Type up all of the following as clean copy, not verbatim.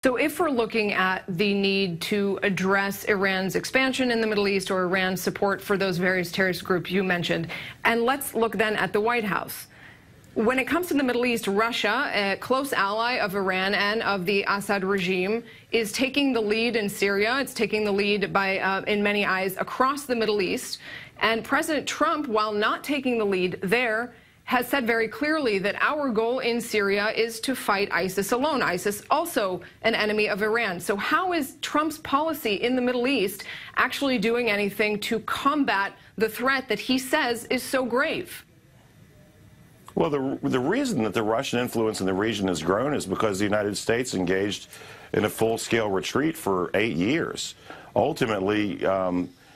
So if we're looking at the need to address Iran's expansion in the Middle East or Iran's support for those various terrorist groups you mentioned, and let's look then at the White House. When it comes to the Middle East, Russia, a close ally of Iran and of the Assad regime, is taking the lead in Syria. It's taking the lead by, in many eyes, across the Middle East. And President Trump, while not taking the lead there, has said very clearly that our goal in Syria is to fight ISIS alone. ISIS also an enemy of Iran. So how is Trump's policy in the Middle East actually doing anything to combat the threat that he says is so grave? Well, the reason that the Russian influence in the region has grown is because the United States engaged in a full-scale retreat for 8 years. Ultimately,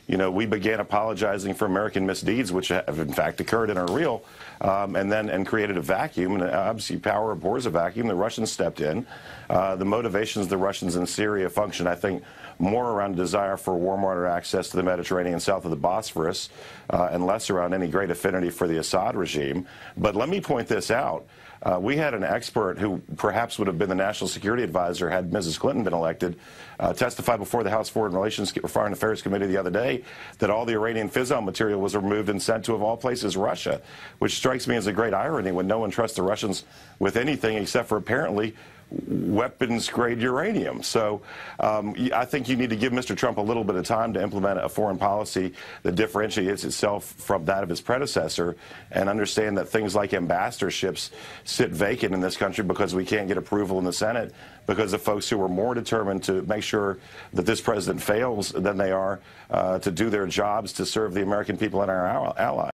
we began apologizing for American misdeeds, which have in fact occurred and are real, and created a vacuum. And obviously, power abhors a vacuum. The Russians stepped in. The motivations of the Russians in Syria function, I think, more around a desire for warm water access to the Mediterranean south of the Bosphorus, and less around any great affinity for the Assad regime. But let me point this out. We had an expert who perhaps would have been the national security advisor had Mrs. Clinton been elected testify before the House Foreign Affairs Committee the other day that all the Iranian fissile material was removed and sent to, of all places, Russia, which strikes me as a great irony when no one trusts the Russians with anything except for apparently weapons-grade uranium. So I think you need to give Mr. Trump a little bit of time to implement a foreign policy that differentiates itself from that of his predecessor, and understand that things like ambassadorships sit vacant in this country because we can't get approval in the Senate because of folks who are more determined to make sure that this president fails than they are to do their jobs to serve the American people and our allies.